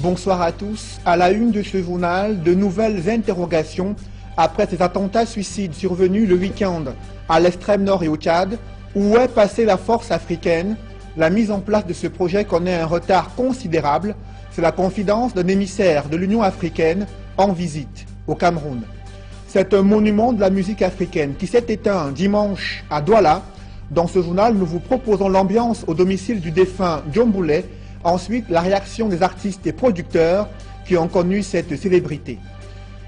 Bonsoir à tous. À la une de ce journal, de nouvelles interrogations après ces attentats suicides survenus le week-end à l'extrême nord et au Tchad. Où est passée la force africaine? La mise en place de ce projet connaît un retard considérable. C'est la confidence d'un émissaire de l'Union africaine en visite au Cameroun. C'est un monument de la musique africaine qui s'est éteint dimanche à Douala. Dans ce journal, nous vous proposons l'ambiance au domicile du défunt Djomboulet. Ensuite, la réaction des artistes et producteurs qui ont connu cette célébrité.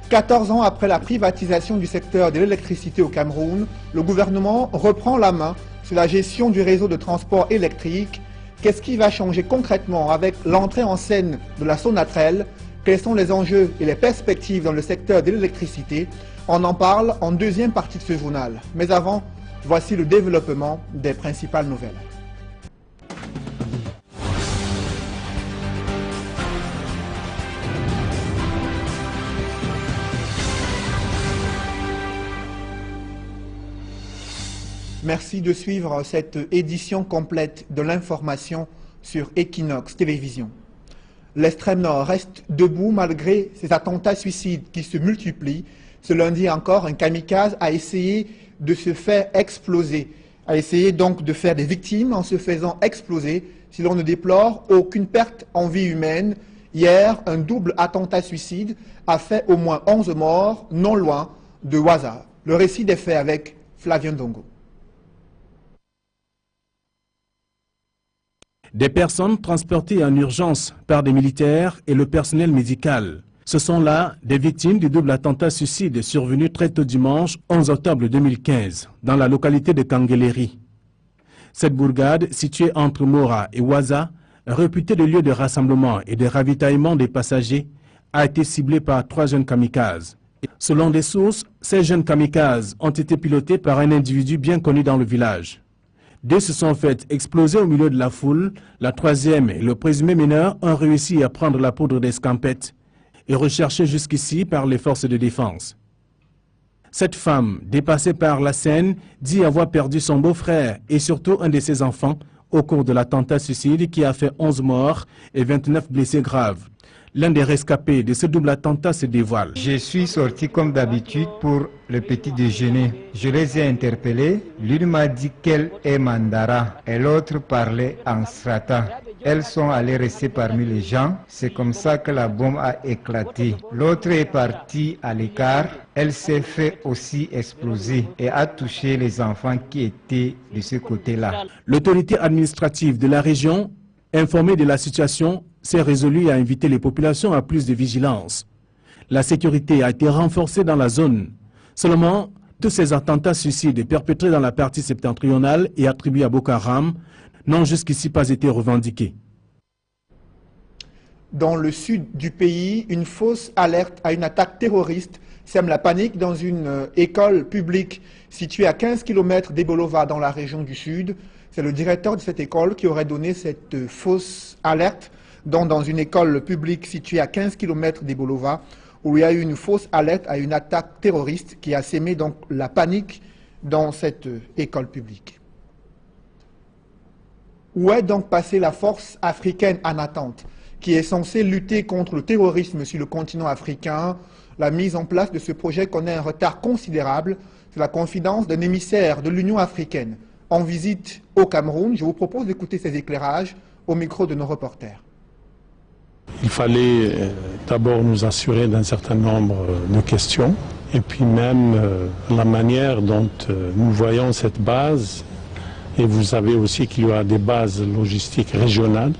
14 ans après la privatisation du secteur de l'électricité au Cameroun, le gouvernement reprend la main sur la gestion du réseau de transport électrique. Qu'est-ce qui va changer concrètement avec l'entrée en scène de la Sonatrel? Quels sont les enjeux et les perspectives dans le secteur de l'électricité? On en parle en deuxième partie de ce journal. Mais avant, voici le développement des principales nouvelles. Merci de suivre cette édition complète de l'information sur Equinox Télévision. L'extrême nord reste debout malgré ces attentats suicides qui se multiplient. Ce lundi encore, un kamikaze a essayé de se faire exploser, a essayé donc de faire des victimes en se faisant exploser. Si l'on ne déplore aucune perte en vie humaine, hier, un double attentat suicide a fait au moins 11 morts, non loin de Ouaza. Le récit des faits avec Flavien Dongo. Des personnes transportées en urgence par des militaires et le personnel médical. Ce sont là des victimes du double attentat suicide survenu très tôt dimanche 11 octobre 2015 dans la localité de Kangeleri. Cette bourgade, située entre Mora et Ouaza, réputée de lieu de rassemblement et de ravitaillement des passagers, a été ciblée par 3 jeunes kamikazes. Selon des sources, ces jeunes kamikazes ont été pilotés par un individu bien connu dans le village. 2 se sont fait exploser au milieu de la foule. La 3e et le présumé mineur ont réussi à prendre la poudre d'escampette et recherchée jusqu'ici par les forces de défense. Cette femme, dépassée par la scène, dit avoir perdu son beau-frère et surtout un de ses enfants au cours de l'attentat suicide qui a fait 11 morts et 29 blessés graves. L'un des rescapés de ce double attentat se dévoile. Je suis sorti comme d'habitude pour le petit déjeuner. Je les ai interpellés. L'une m'a dit qu'elle est mandara et l'autre parlait en strata. Elles sont allées rester parmi les gens. C'est comme ça que la bombe a éclaté. L'autre est partie à l'écart. Elle s'est fait aussi exploser et a touché les enfants qui étaient de ce côté-là. L'autorité administrative de la région, informée de la situation, s'est résolue à inviter les populations à plus de vigilance. La sécurité a été renforcée dans la zone. Seulement, tous ces attentats suicides perpétrés dans la partie septentrionale et attribués à Boko Haram n'ont jusqu'ici pas été revendiqués. Dans le sud du pays, une fausse alerte à une attaque terroriste sème la panique dans une école publique située à 15 km d'Ebolova dans la région du sud. C'est le directeur de cette école qui aurait donné cette fausse alerte dans une école publique située à 15 km d'Ebolova, où il y a eu une fausse alerte à une attaque terroriste qui a sémé donc la panique dans cette école publique. Où est donc passée la force africaine en attente, qui est censée lutter contre le terrorisme sur le continent africain? La mise en place de ce projet connaît un retard considérable. C'est la confidence d'un émissaire de l'Union africaine en visite au Cameroun. Je vous propose d'écouter ces éclairages au micro de nos reporters. Il fallait d'abord nous assurer d'un certain nombre de questions et puis même la manière dont nous voyons cette base. Et vous savez aussi qu'il y a des bases logistiques régionales.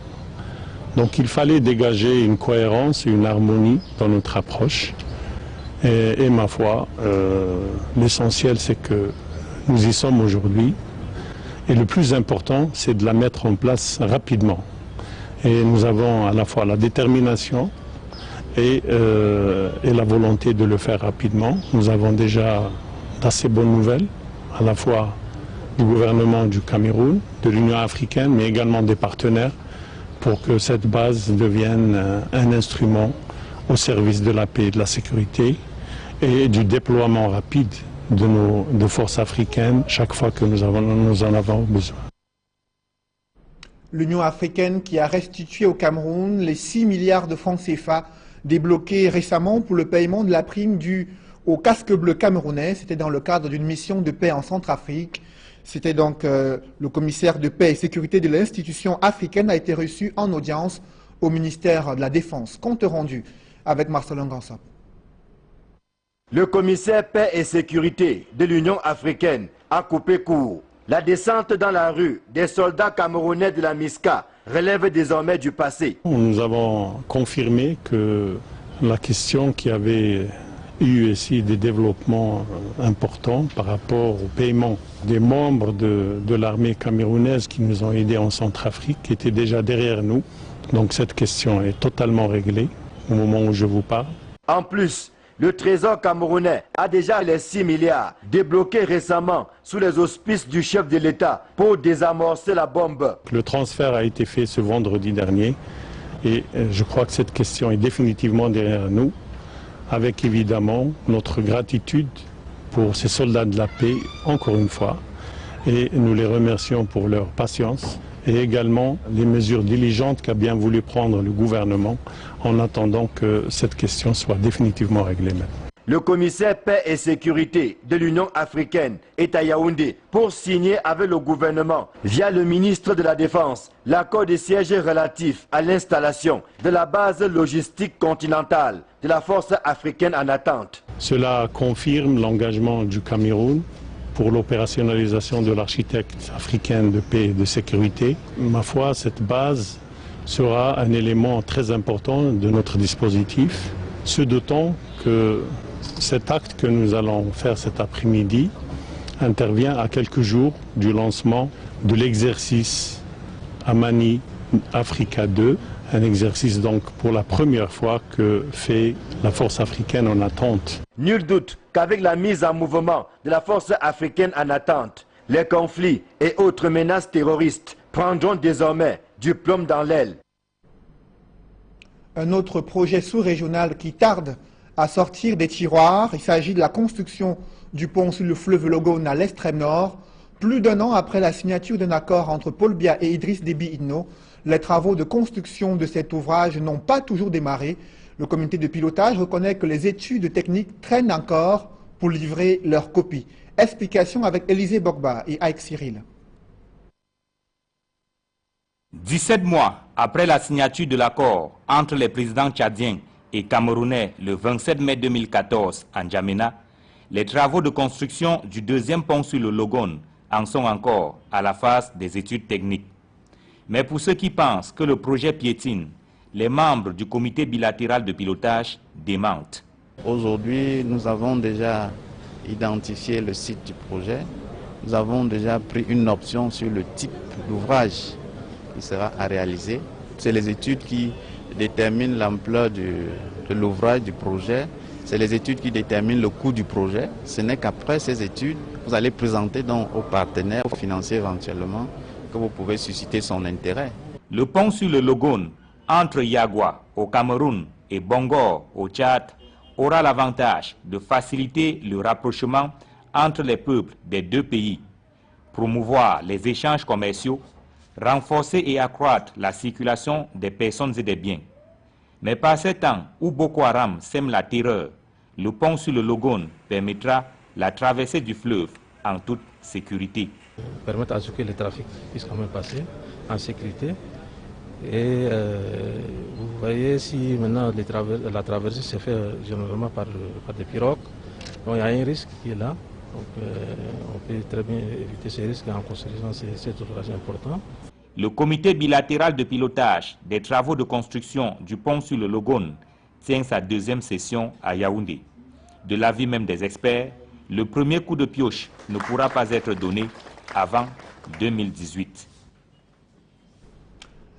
Donc il fallait dégager une cohérence et une harmonie dans notre approche. Et ma foi, l'essentiel c'est que nous y sommes aujourd'hui. Et le plus important, c'est de la mettre en place rapidement. Et nous avons à la fois la détermination et la volonté de le faire rapidement. Nous avons déjà d'assez bonnes nouvelles, à la fois du gouvernement du Cameroun, de l'Union africaine, mais également des partenaires, pour que cette base devienne un instrument au service de la paix et de la sécurité et du déploiement rapide de nos forces africaines chaque fois que nous en avons besoin. L'Union africaine qui a restitué au Cameroun les 6 milliards de francs CFA débloqués récemment pour le paiement de la prime due au casque bleu camerounais. C'était dans le cadre d'une mission de paix en Centrafrique. C'était donc le commissaire de paix et sécurité de l'institution africaine a été reçu en audience au ministère de la Défense. Compte rendu avec Marcelin Gansop. Le commissaire paix et sécurité de l'Union africaine a coupé court. La descente dans la rue des soldats camerounais de la MISCA relève désormais du passé. Nous avons confirmé que la question qui avait eu ici des développements importants par rapport au paiement des membres de l'armée camerounaise qui nous ont aidés en Centrafrique était déjà derrière nous. Donc cette question est totalement réglée au moment où je vous parle. En plus, le Trésor camerounais a déjà les 6 milliards débloqués récemment sous les auspices du chef de l'État pour désamorcer la bombe. Le transfert a été fait ce vendredi dernier et je crois que cette question est définitivement derrière nous, avec évidemment notre gratitude pour ces soldats de la paix, encore une fois, et nous les remercions pour leur patience et également les mesures diligentes qu'a bien voulu prendre le gouvernement en attendant que cette question soit définitivement réglée maintenant. Le commissaire paix et sécurité de l'Union africaine est à Yaoundé pour signer avec le gouvernement, via le ministre de la Défense, l'accord de siège relatif à l'installation de la base logistique continentale de la force africaine en attente. Cela confirme l'engagement du Cameroun pour l'opérationnalisation de l'architecte africain de paix et de sécurité. Ma foi, cette base sera un élément très important de notre dispositif, ce d'autant que cet acte que nous allons faire cet après-midi intervient à quelques jours du lancement de l'exercice Amani Africa 2, un exercice donc pour la première fois que fait la force africaine en attente. Nul doute qu'avec la mise en mouvement de la force africaine en attente, les conflits et autres menaces terroristes prendront désormais du plomb dans l'aile. Un autre projet sous-régional qui tarde à sortir des tiroirs, il s'agit de la construction du pont sur le fleuve Logone à l'extrême nord. Plus d'un an après la signature d'un accord entre Paul Biya et Idriss Déby Itno, les travaux de construction de cet ouvrage n'ont pas toujours démarré. Le comité de pilotage reconnaît que les études techniques traînent encore pour livrer leur copie. Explication avec Élisée Bogba et Aïk Cyril. 17 mois après la signature de l'accord entre les présidents tchadiens et camerounais le 27 mai 2014 à N'Djamena, les travaux de construction du deuxième pont sur le Logone en sont encore à la phase des études techniques. Mais pour ceux qui pensent que le projet piétine, les membres du comité bilatéral de pilotage démentent. Aujourd'hui, nous avons déjà identifié le site du projet. Nous avons déjà pris une option sur le type d'ouvrage qui sera à réaliser. C'est les études qui déterminent l'ampleur de l'ouvrage du projet. C'est les études qui déterminent le coût du projet. Ce n'est qu'après ces études, vous allez présenter donc aux partenaires financiers éventuellement que vous pouvez susciter son intérêt. Le pont sur le Logone entre Yagua au Cameroun et Bongor au Tchad aura l'avantage de faciliter le rapprochement entre les peuples des deux pays, promouvoir les échanges commerciaux, renforcer et accroître la circulation des personnes et des biens. Mais par ces temps où Boko Haram sème la terreur, le pont sur le Logone permettra la traversée du fleuve en toute sécurité. Permettre à ce que le trafic puisse quand même passer en sécurité. Et vous voyez, si maintenant la traversée se fait généralement par des pirogues, donc il y a un risque qui est là. Donc on peut très bien éviter ces risques en construisant cet ouvrage important. Le comité bilatéral de pilotage des travaux de construction du pont sur le Logone tient sa deuxième session à Yaoundé. De l'avis même des experts, le premier coup de pioche ne pourra pas être donné avant 2018.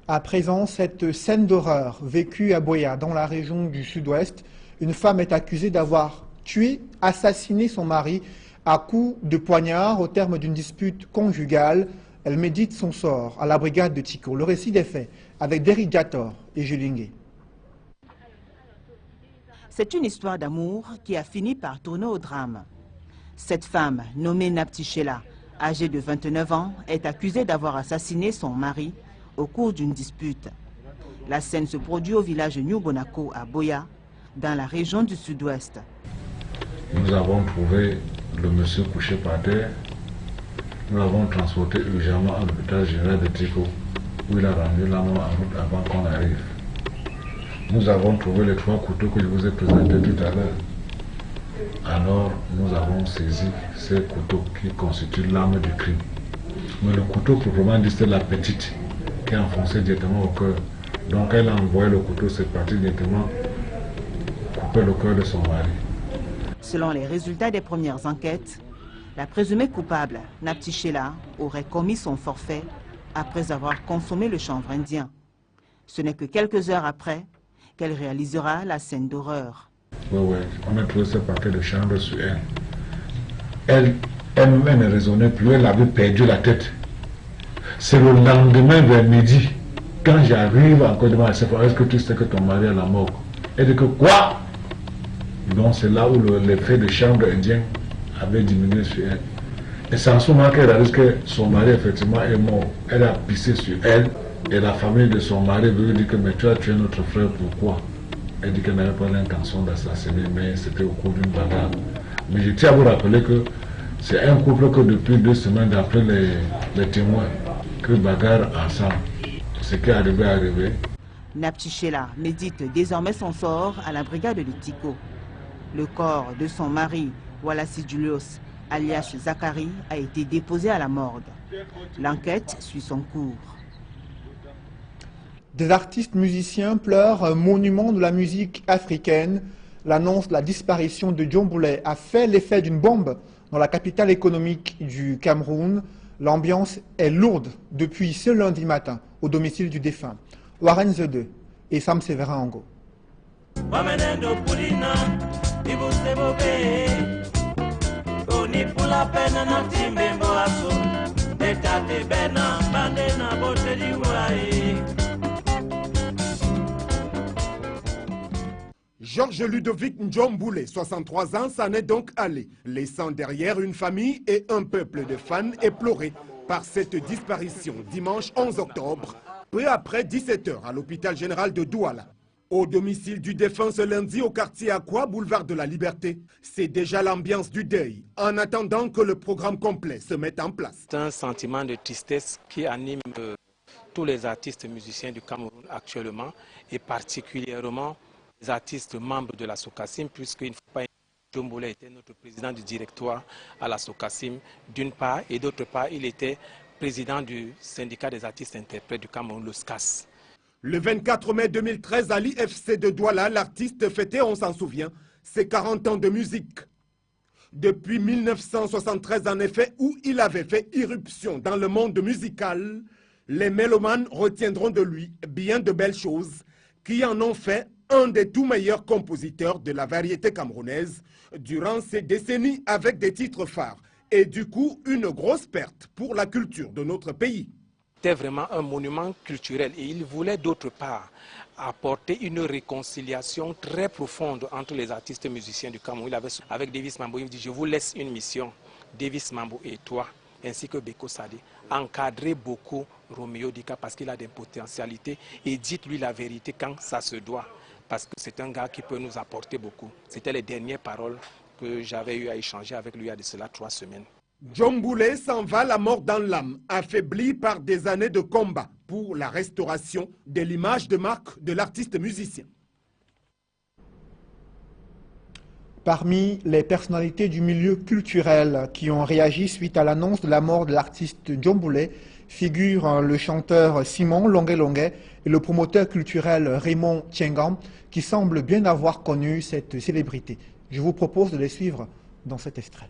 À présent, cette scène d'horreur vécue à Boya, dans la région du sud-ouest, une femme est accusée d'avoir tué, assassiné son mari à coups de poignard au terme d'une dispute conjugale. Elle médite son sort à la brigade de Tiko. Le récit des faits avec Derrick Diator et Julingué. C'est une histoire d'amour qui a fini par tourner au drame. Cette femme, nommée Naptichela, âgée de 29 ans, est accusée d'avoir assassiné son mari au cours d'une dispute. La scène se produit au village de New Bonako à Boya, dans la région du sud-ouest. Nous avons trouvé le monsieur couché par terre. Nous l'avons transporté urgemment à l'hôpital général de Tiko, où il a rendu la mort en route avant qu'on arrive. Nous avons trouvé les 3 couteaux que je vous ai présentés tout à l'heure. Alors, nous avons saisi ces couteaux qui constituent l'arme du crime. Mais le couteau, proprement dit, c'est la petite qui est enfoncée directement au cœur. Donc, elle a envoyé le couteau, c'est parti directement couper le cœur de son mari. Selon les résultats des premières enquêtes, la présumée coupable, Naptichela, aurait commis son forfait après avoir consommé le chanvre indien. Ce n'est que quelques heures après qu'elle réalisera la scène d'horreur. Oui, on a trouvé ce paquet de chanvre sur elle. Elle ne raisonnait plus, elle avait perdu la tête. C'est le lendemain vers midi, quand j'arrive encore devant elle, est-ce que tu sais que ton mari est à la mort? Elle dit que quoi? Donc c'est là où l'effet de chanvre indien avait diminué sur elle. Et c'est en ce moment qu'elle réalise que son mari effectivement est mort. Elle a pissé sur elle et la famille de son mari veut lui dire que mais tu as tué notre frère, pourquoi? Elle dit qu'elle n'avait pas l'intention d'assassiner, mais c'était au cours d'une bagarre. Mais je tiens à vous rappeler que c'est un couple que depuis 2 semaines, d'après les témoins, que bagarre ensemble. Ce qui est arrivé. Naptichela médite désormais son sort à la brigade de Tiko. Le corps de son mari, Walassi Julius, alias Zachary, a été déposé à la morgue. L'enquête suit son cours. Des artistes musiciens pleurent un monument de la musique africaine. L'annonce de la disparition de Djomboulet a fait l'effet d'une bombe dans la capitale économique du Cameroun. L'ambiance est lourde depuis ce lundi matin au domicile du défunt. Warren Zede et Sam Séverin Ango. Georges Ludovic Ndjomboulé, 63 ans, s'en est donc allé, laissant derrière une famille et un peuple de fans éplorés par cette disparition dimanche 11 octobre, peu après 17h à l'hôpital général de Douala. Au domicile du défunt ce lundi au quartier Aqua, boulevard de la Liberté, c'est déjà l'ambiance du deuil, en attendant que le programme complet se mette en place. C'est un sentiment de tristesse qui anime tous les artistes musiciens du Cameroun actuellement, et particulièrement les artistes membres de la SOCACIM, puisqu'il ne faut pas Djomboulet était notre président du directoire à la SOCACIM, d'une part, et d'autre part, il était président du syndicat des artistes interprètes du Cameroun, le SCAS. Le 24 mai 2013, à l'IFC de Douala, l'artiste fêtait, on s'en souvient, ses 40 ans de musique. Depuis 1973, en effet, où il avait fait irruption dans le monde musical, les mélomanes retiendront de lui bien de belles choses qui en ont fait un des tout meilleurs compositeurs de la variété camerounaise durant ces décennies avec des titres phares et du coup une grosse perte pour la culture de notre pays. C'était vraiment un monument culturel et il voulait d'autre part apporter une réconciliation très profonde entre les artistes musiciens du Cameroun. Il avait, avec Davis Mambo, il dit je vous laisse une mission, Davis Mambo et toi, ainsi que Beko Sadé, encadrez beaucoup Roméo Dika parce qu'il a des potentialités et dites-lui la vérité quand ça se doit. Parce que c'est un gars qui peut nous apporter beaucoup. C'était les dernières paroles que j'avais eu à échanger avec lui il y a de cela 3 semaines. Djomboulet s'en va la mort dans l'âme, affaibli par des années de combat pour la restauration de l'image de marque de l'artiste musicien. Parmi les personnalités du milieu culturel qui ont réagi suite à l'annonce de la mort de l'artiste Djomboulet figurent le chanteur Simon Longuet et le promoteur culturel Raymond Tiengan, qui semblent bien avoir connu cette célébrité. Je vous propose de les suivre dans cet extrait.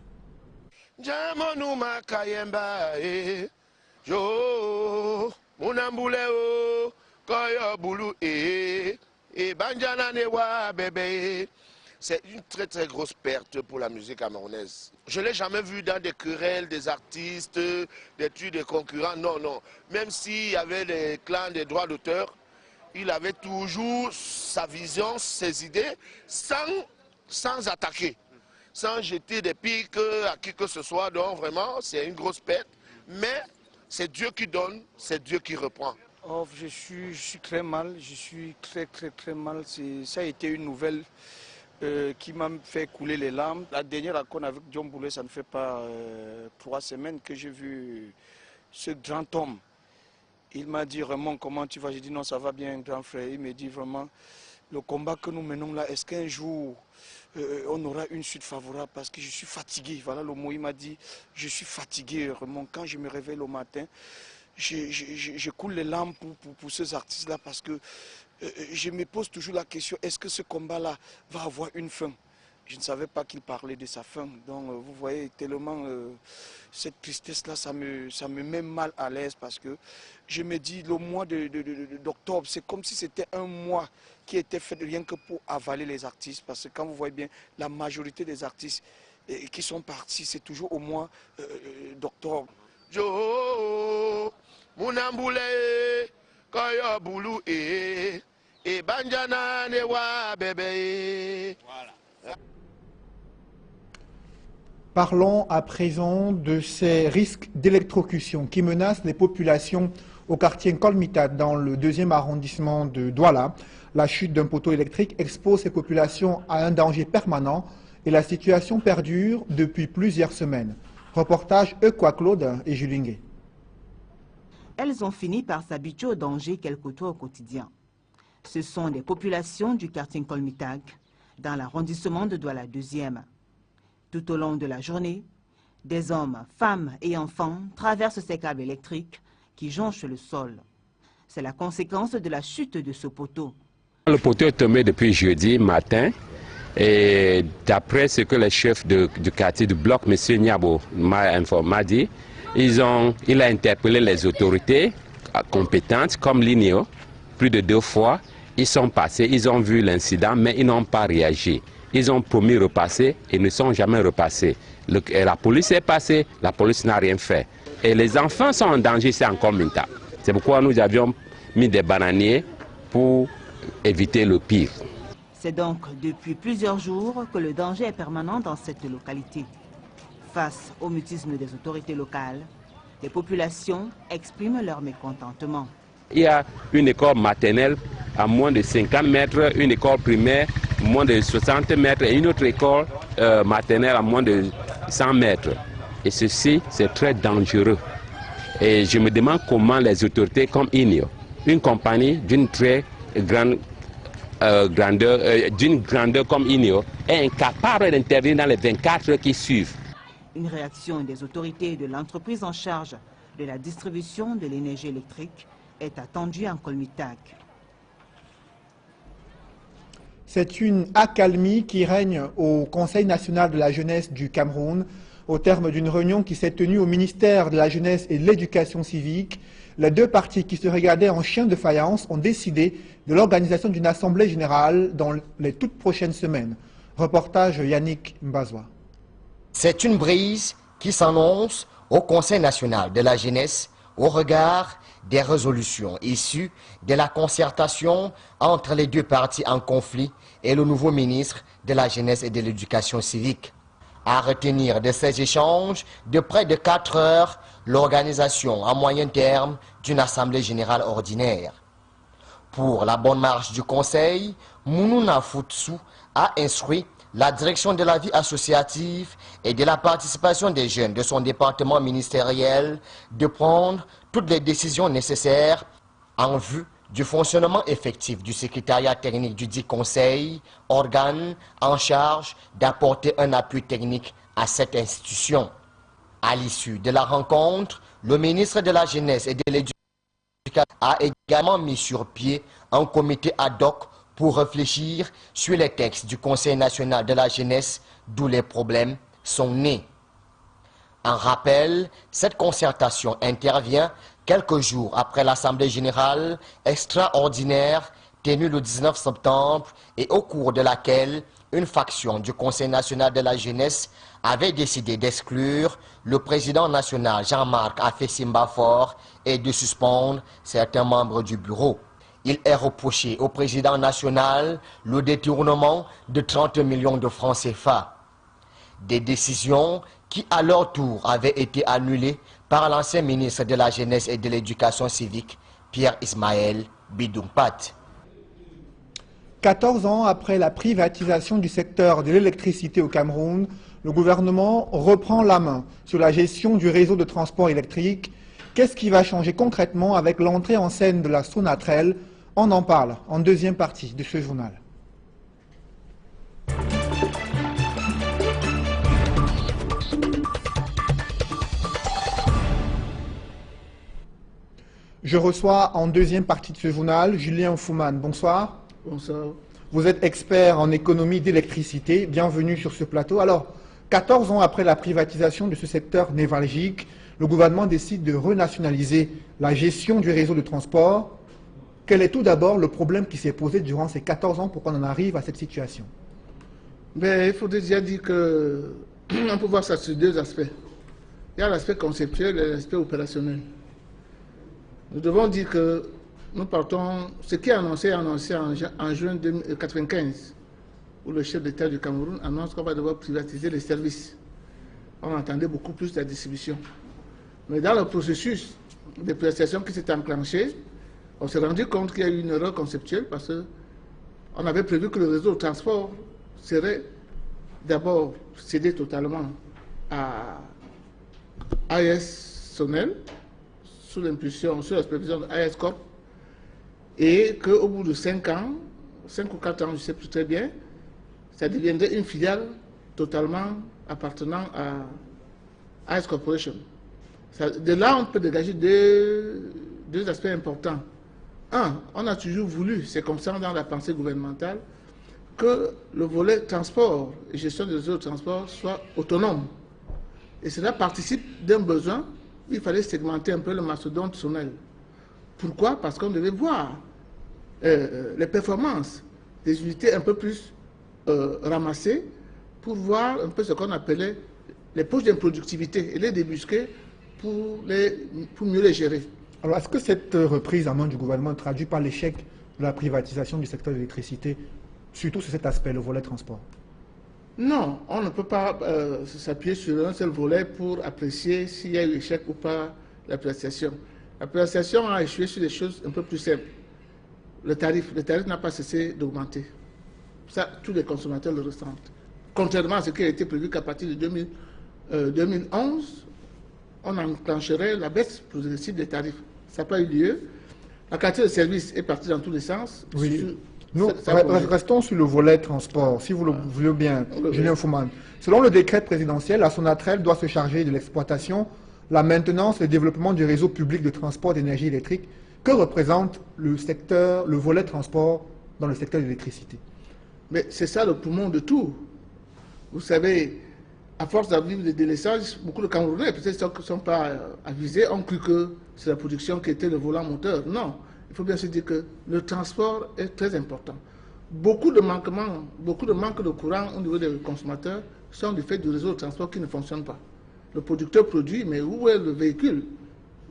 C'est une très très grosse perte pour la musique camerounaise. Je ne l'ai jamais vu dans des querelles des artistes, des trucs de concurrents, non, non. Même s'il y avait des clans des droits d'auteur, il avait toujours sa vision, ses idées, sans attaquer, sans jeter des piques à qui que ce soit. Donc vraiment, c'est une grosse perte. Mais c'est Dieu qui donne, c'est Dieu qui reprend. Oh, je suis très mal, je suis très mal. Ça a été une nouvelle qui m'a fait couler les larmes. La dernière rencontre avec John Boulet, ça ne fait pas 3 semaines que j'ai vu ce grand homme. Il m'a dit vraiment comment tu vas. J'ai dit non, ça va bien, grand frère. Il me dit vraiment le combat que nous menons là, est-ce qu'un jour on aura une suite favorable parce que je suis fatigué. Voilà le mot, il m'a dit je suis fatigué vraiment. Quand je me réveille le matin, je coule les larmes pour ces artistes-là parce que je me pose toujours la question, est-ce que ce combat-là va avoir une fin? Je ne savais pas qu'il parlait de sa fin. Donc vous voyez, tellement cette tristesse-là, ça me met mal à l'aise parce que je me dis, le mois d'octobre, c'est comme si c'était un mois qui était fait rien que pour avaler les artistes. Parce que quand vous voyez bien, la majorité des artistes qui sont partis, c'est toujours au mois d'octobre. Jo, Munamboule, Koyo Boulou et Banjana Newa Bébé. Voilà. Parlons à présent de ces risques d'électrocution qui menacent les populations au quartier Nkolmitat dans le 2e arrondissement de Douala. La chute d'un poteau électrique expose ces populations à un danger permanent et la situation perdure depuis plusieurs semaines. Reportage Equa Claude et Julingue. Elles ont fini par s'habituer au danger qu'elles côtoient au quotidien. Ce sont des populations du quartier Nkolmitag, dans l'arrondissement de Douala 2e. Tout au long de la journée, des hommes, femmes et enfants traversent ces câbles électriques qui jonchent le sol. C'est la conséquence de la chute de ce poteau. Le poteau est tombé depuis jeudi matin et d'après ce que le chef du quartier du bloc, M. Niabo, m'a dit, il a interpellé les autorités compétentes comme l'INEO plus de 2 fois. Ils sont passés, ils ont vu l'incident mais ils n'ont pas réagi. Ils ont promis de repasser et ne sont jamais repassés. La police est passée, la police n'a rien fait. Et les enfants sont en danger, c'est encore Minta. C'est pourquoi nous avions mis des bananiers pour éviter le pire. C'est donc depuis plusieurs jours que le danger est permanent dans cette localité. Face au mutisme des autorités locales, les populations expriment leur mécontentement. Il y a une école maternelle à moins de 50 mètres, une école primaire à moins de 60 mètres et une autre école maternelle à moins de 100 mètres. Et ceci, c'est très dangereux. Et je me demande comment les autorités comme INEO, une compagnie d'une très grande grandeur comme INEO, est incapable d'intervenir dans les 24 heures qui suivent. Une réaction des autorités de l'entreprise en charge de la distribution de l'énergie électrique est attendue en Nkolmitag. C'est une accalmie qui règne au Conseil national de la jeunesse du Cameroun au terme d'une réunion qui s'est tenue au ministère de la jeunesse et de l'éducation civique. Les 2 partis qui se regardaient en chien de faïence ont décidé de l'organisation d'une assemblée générale dans les toutes prochaines semaines. Reportage Yannick Mbazwa. C'est une brise qui s'annonce au Conseil national de la jeunesse au regard des résolutions issues de la concertation entre les 2 partis en conflit et le nouveau ministre de la jeunesse et de l'éducation civique. À retenir de ces échanges de près de 4 heures, l'organisation à moyen terme d'une assemblée générale ordinaire. Pour la bonne marche du Conseil, Mounouna Foutsu a instruit la direction de la vie associative et de la participation des jeunes de son département ministériel de prendre toutes les décisions nécessaires en vue du fonctionnement effectif du secrétariat technique du dit conseil, organe en charge d'apporter un appui technique à cette institution. À l'issue de la rencontre, le ministre de la Jeunesse et de l'Éducation a également mis sur pied un comité ad hoc pour réfléchir sur les textes du Conseil national de la jeunesse d'où les problèmes sont nés. En rappel, cette concertation intervient quelques jours après l'Assemblée générale extraordinaire tenue le 19 septembre et au cours de laquelle une faction du Conseil national de la jeunesse avait décidé d'exclure le président national Jean-Marc Afessimbafor et de suspendre certains membres du bureau. Il est reproché au président national le détournement de 30 millions de francs CFA. Des décisions qui à leur tour avaient été annulées par l'ancien ministre de la Jeunesse et de l'Éducation civique, Pierre Ismaël Bidumpat. 14 ans après la privatisation du secteur de l'électricité au Cameroun, le gouvernement reprend la main sur la gestion du réseau de transport électrique. Qu'est-ce qui va changer concrètement avec l'entrée en scène de la Sonatrel? On en parle en deuxième partie de ce journal. Je reçois en deuxième partie de ce journal Julien Fouman. Bonsoir. Bonsoir. Vous êtes expert en économie d'électricité. Bienvenue sur ce plateau. Alors, 14 ans après la privatisation de ce secteur névralgique, le gouvernement décide de renationaliser la gestion du réseau de transport. Quel est tout d'abord le problème qui s'est posé durant ces 14 ans pour qu'on en arrive à cette situation? Il faut déjà dire qu'on peut voir ça sur deux aspects. Il y a l'aspect conceptuel et l'aspect opérationnel. Nous devons dire que nous partons, ce qui est annoncé en juin 1995, où le chef d'État du Cameroun annonce qu'on va devoir privatiser les services. On entendait beaucoup plus la distribution. Mais dans le processus de privatisation qui s'est enclenché, on s'est rendu compte qu'il y a eu une erreur conceptuelle parce qu'on avait prévu que le réseau de transport serait d'abord cédé totalement à AES Sonel, sous l'impulsion, sous la supervision de AES Corp, et qu'au bout de 5 ans, 5 ou 4 ans, je ne sais plus très bien, ça deviendrait une filiale totalement appartenant à AES Corporation. De là, on peut dégager deux aspects importants. Un, on a toujours voulu, c'est comme ça dans la pensée gouvernementale, que le volet transport et gestion des réseaux de transport soit autonome. Et cela participe d'un besoin. Il fallait segmenter un peu le mastodonte Sonel. Pourquoi? Parce qu'on devait voir les performances des unités un peu plus ramassées pour voir un peu ce qu'on appelait les poches d'improductivité et les débusquer pour mieux les gérer. Alors, est-ce que cette reprise en main du gouvernement traduit par l'échec de la privatisation du secteur de l'électricité, surtout sur cet aspect, le volet transport? Non, on ne peut pas s'appuyer sur un seul volet pour apprécier s'il y a eu échec ou pas la privatisation. La privatisation a échoué sur des choses un peu plus simples. Le tarif n'a pas cessé d'augmenter. Ça, tous les consommateurs le ressentent. Contrairement à ce qui a été prévu qu'à partir de 2011, on enclencherait la baisse progressive des tarifs. Ça n'a pas eu lieu. La qualité de service est partie dans tous les sens. Oui. Nous, restons sur le volet transport, si vous le voulez bien, Julien Fouman. Selon le décret présidentiel, la Sonatrel doit se charger de l'exploitation, la maintenance et le développement du réseau public de transport d'énergie électrique. Que représente le volet transport dans le secteur de l'électricité? Mais c'est ça le poumon de tout. Vous savez, à force d'avoir des délaissages, beaucoup de Camerounais, peut-être ceux qui ne sont pas avisés, ont cru que c'est la production qui était le volant moteur. Non. Il faut bien se dire que le transport est très important. Beaucoup de manque de courant au niveau des consommateurs sont du fait du réseau de transport qui ne fonctionne pas. Le producteur produit, mais où est le véhicule?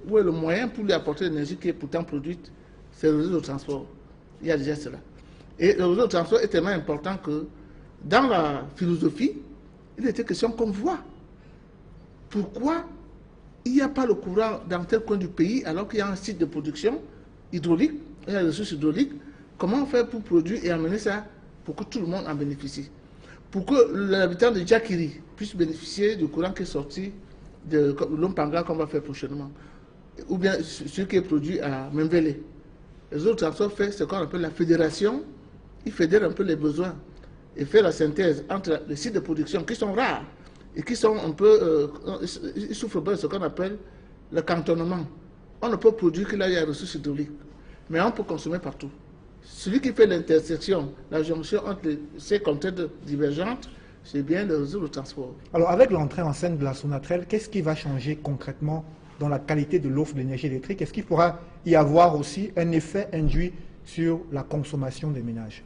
Où est le moyen pour lui apporter l'énergie qui est pourtant produite? C'est le réseau de transport. Il y a déjà cela. Et le réseau de transport est tellement important que dans la philosophie, il était question qu'on voit. Pourquoi il n'y a pas le courant dans tel coin du pays alors qu'il y a un site de production hydraulique, il y a des ressources hydrauliques? Comment faire pour produire et amener ça pour que tout le monde en bénéficie? Pour que l'habitant de Djakiri puisse bénéficier du courant qui est sorti de l'Ompanga qu'on va faire prochainement, ou bien ce qui est produit à Memvele. Les autres transports font ce qu'on appelle la fédération. Ils fédèrent un peu les besoins et fait la synthèse entre les sites de production qui sont rares et qui sont un peu, ils souffrent de ce qu'on appelle le cantonnement. On ne peut produire qu'il y ait des ressources hydrauliques, mais on peut consommer partout. Celui qui fait l'intersection, la jonction entre ces contraintes divergentes, c'est bien le réseau de transport. Alors, avec l'entrée en scène de la Sonatrel, qu'est-ce qui va changer concrètement dans la qualité de l'offre d'énergie électrique? Est-ce qu'il pourra y avoir aussi un effet induit sur la consommation des ménages?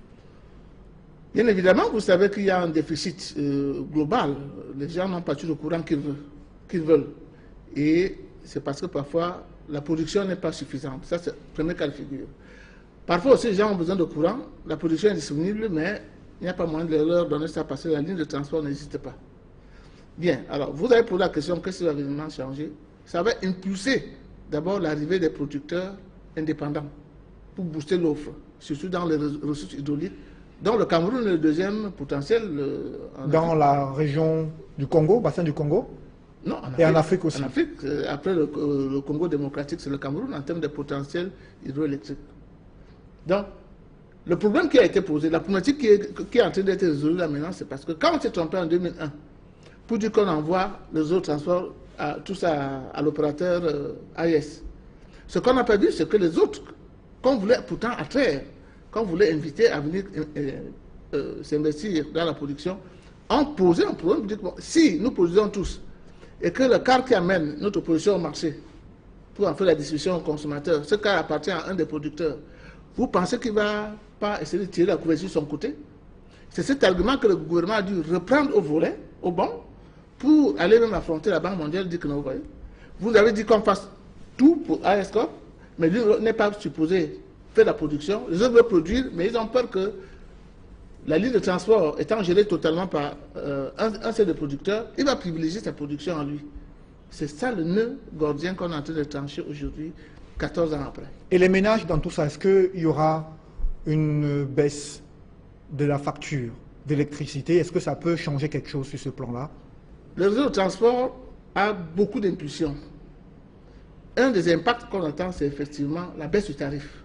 Bien évidemment, vous savez qu'il y a un déficit global. Les gens n'ont pas toujours le courant qu'ils veulent. Et c'est parce que parfois, la production n'est pas suffisante. Ça, c'est le premier cas de figure. Parfois aussi, les gens ont besoin de courant. La production est disponible, mais il n'y a pas moyen de leur donner ça parce que la ligne de transport n'existe pas. Bien, alors, vous avez posé la question, qu'est-ce qui va vraiment changer? Ça va impulser d'abord l'arrivée des producteurs indépendant pour booster l'offre, surtout dans les ressources hydrauliques, dont le Cameroun est le deuxième potentiel. Dans la région du Congo, bassin du Congo? Non, et en Afrique aussi. En Afrique, après le Congo démocratique, c'est le Cameroun en termes de potentiel hydroélectrique. Donc, le problème qui a été posé, la problématique qui est en train d'être résolue là maintenant, c'est parce que quand on s'est trompé en 2001, pour dire qu'on envoie les autres transports tous à l'opérateur AES, ce qu'on n'a pas vu, c'est que les autres, qu'on voulait pourtant attraire, qu'on voulait inviter à venir s'investir dans la production, ont posé un problème. Dire, bon, si nous produisons tous, et que le car qui amène notre production au marché pour en faire la distribution aux consommateurs, ce car appartient à un des producteurs, vous pensez qu'il ne va pas essayer de tirer la couverture de son côté? C'est cet argument que le gouvernement a dû reprendre au volet, au banc, pour aller même affronter la Banque mondiale, dire que non, vous voyez, vous avez dit qu'on fasse tout pour AESCOP, mais lui n'est pas supposé faire la production. Les autres veulent produire, mais ils ont peur que la ligne de transport étant gérée totalement par un seul des producteurs, il va privilégier sa production en lui. C'est ça le nœud gordien qu'on est en train de trancher aujourd'hui, 14 ans après. Et les ménages dans tout ça, est-ce qu'il y aura une baisse de la facture d'électricité? Est-ce que ça peut changer quelque chose sur ce plan-là? Le réseau de transport a beaucoup d'impulsions. Un des impacts qu'on attend, c'est effectivement la baisse du tarif.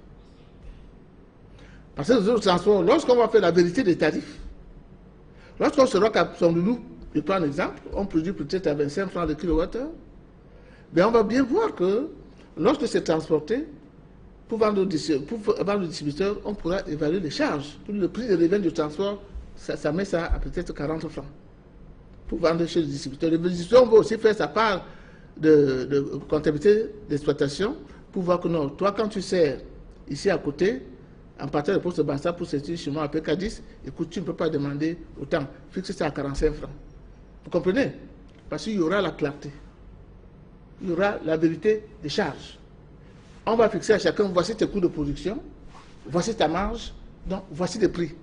Parce que le réseau de transport, lorsqu'on va faire la vérité des tarifs, lorsqu'on sera qu'à son loulou, je prends un exemple, on produit peut-être à 25 francs le kilowattheure, mais on va bien voir que lorsque c'est transporté, pour vendre au distributeur, on pourra évaluer les charges. Le prix de revient du transport, ça met ça à peut-être 40 francs pour vendre chez le distributeur. Le distributeur va aussi faire sa part de comptabilité d'exploitation pour voir que non, toi quand tu sers ici à côté, en partant de poste de Bassa pour sortir chez moi à PK10, écoute, tu ne peux pas demander autant, fixe ça à 45 francs. Vous comprenez? Parce qu'il y aura la clarté. Il y aura la vérité des charges. On va fixer à chacun, voici tes coûts de production, voici ta marge, donc voici les prix.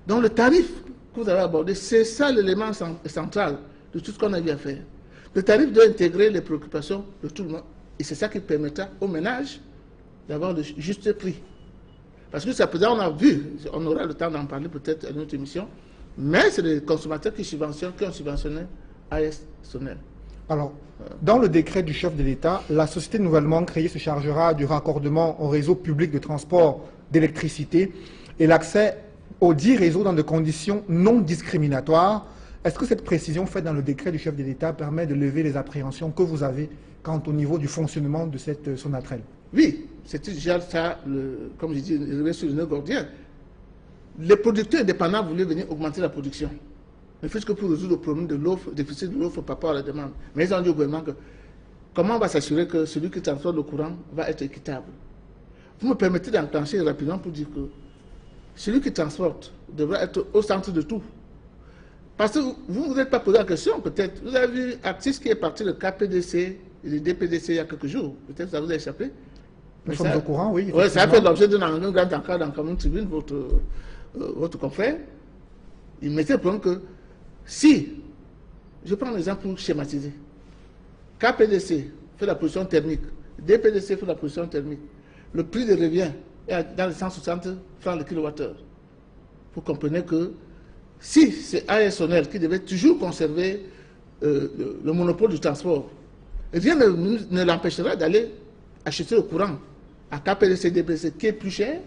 Donc le tarif que vous avez abordé, c'est ça l'élément central de tout ce qu'on a eu à faire. Le tarif doit intégrer les préoccupations de tout le monde. Et c'est ça qui permettra aux ménages d'avoir le juste prix. Parce que ça, on a vu, on aura le temps d'en parler peut-être à notre émission, mais c'est les consommateurs qui ont subventionné AES Sonel. Alors, dans le décret du chef de l'État, la société nouvellement créée se chargera du raccordement au réseau public de transport d'électricité et l'accès aux 10 réseaux dans des conditions non discriminatoires. Est-ce que cette précision faite dans le décret du chef de l'État permet de lever les appréhensions que vous avez quant au niveau du fonctionnement de cette Sonatrel? Oui, c'est déjà ça, comme je dis, il sur le nœud gordien. Les producteurs indépendants voulaient venir augmenter la production. Ne fût-ce que pour résoudre le problème de l'offre, déficit de l'offre par rapport à la demande. Mais ils ont dit au gouvernement que comment on va s'assurer que celui qui transporte le courant va être équitable. Vous me permettez d'enclencher rapidement pour dire que celui qui transporte devra être au centre de tout. Parce que vous n'êtes pas posé la question, peut-être. Vous avez vu Actis qui est parti de KPDC et de DPDC il y a quelques jours. Peut-être que ça vous a échappé. Nous sommes au courant, oui. Oui, ça a fait l'objet d'un grand encart dans Cameroun Tribune, votre confrère. Il mettait le problème que si, je prends un exemple pour schématiser, KPDC fait la production thermique, DPDC fait la production thermique, le prix de revient est dans les 160 francs le kilowattheure. Vous comprenez que si c'est AES Sonel qui devait toujours conserver le monopole du transport, rien ne l'empêchera d'aller acheter le courant à KPDC, DPDC qui est plus cher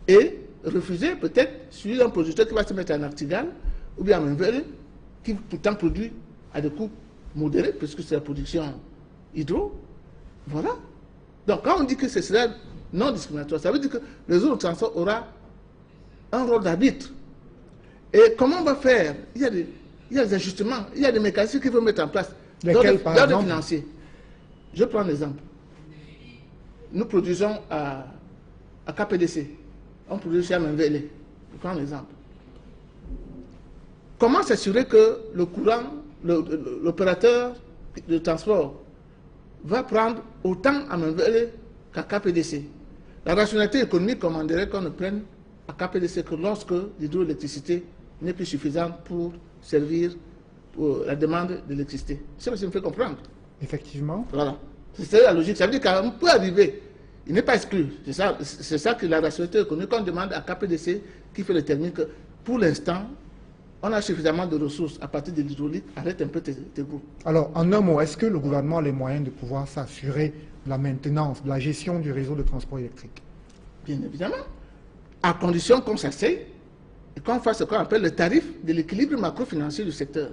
et refuser peut-être sur un producteur qui va se mettre en Artigal ou bien en Menvelle qui pourtant produit à des coûts modérés puisque c'est la production hydro. Voilà. Donc quand on dit que ce sera non discriminatoire, ça veut dire que le réseau de transport aura un rôle d'arbitre. Et comment on va faire? Il y a des ajustements, il y a des mécanismes qu'il faut mettre en place. Lesquels, par exemple? Financiers. Je prends l'exemple. Nous produisons à KPDC. On produit chez Menvelle. Je prends l'exemple. Comment s'assurer que le courant, l'opérateur de transport va prendre autant à Menvelle qu'à KPDC? La rationalité économique commanderait qu'on ne prenne à KPDC que lorsque l'hydroélectricité n'est plus suffisante pour servir pour la demande d'électricité. C'est ce que ça me fait comprendre. Effectivement. Voilà. C'est la logique. Ça veut dire qu'on peut arriver. Il n'est pas exclu. C'est ça que la rationalité économique, on demande à KPDC qui fait le thermique. Pour l'instant, on a suffisamment de ressources à partir de l'hydraulique. Arrête un peu tes goûts. Alors, en un mot, est-ce que le gouvernement a les moyens de pouvoir s'assurer de la maintenance, de la gestion du réseau de transport électrique? Bien évidemment. À condition qu'on s'asseye et qu'on fasse ce qu'on appelle le tarif de l'équilibre macrofinancier du secteur.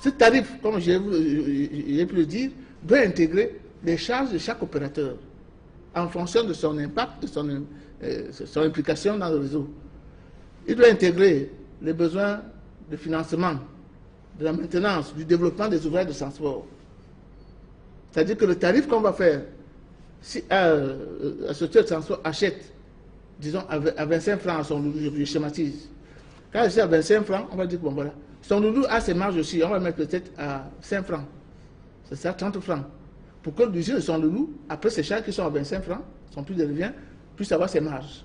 Ce tarif, comme j'ai pu le dire, doit intégrer les charges de chaque opérateur en fonction de son impact, de son implication dans le réseau. Il doit intégrer les besoins de financement, de la maintenance, du développement des ouvrages de transport. C'est-à-dire que le tarif qu'on va faire, si la société de transport achète, disons, à 25 francs son loulou, je schématise. Quand c'est à 25 francs, on va dire, bon voilà, son loulou a ses marges aussi, on va mettre peut-être à 5 francs. C'est ça, 30 francs. Pour que l'usine de son loulou, après ces charges qui sont à 25 francs, son prix de revient, puisse avoir ses marges.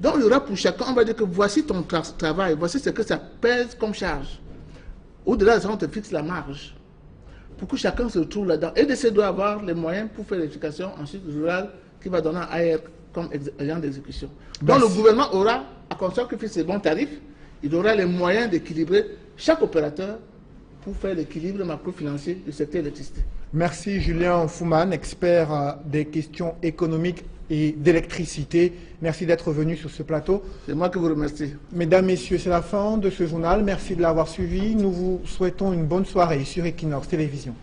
Donc il y aura pour chacun, on va dire que voici ton travail, voici ce que ça pèse comme charge. Au-delà de ça, on te fixe la marge. Pour que chacun se retrouve là-dedans. Et EDC doit avoir les moyens pour faire l'éducation ensuite rurale qui va donner à AR comme agent d'exécution. Donc le gouvernement aura, à condition qu'il fixe ses bons tarifs, il aura les moyens d'équilibrer chaque opérateur pour faire l'équilibre macro-financier du secteur électricité. Merci Julien Fouman, expert des questions économiques et d'électricité. Merci d'être venu sur ce plateau. C'est moi qui vous remercie. Mesdames, Messieurs, c'est la fin de ce journal. Merci de l'avoir suivi. Nous vous souhaitons une bonne soirée sur Equinox Télévision.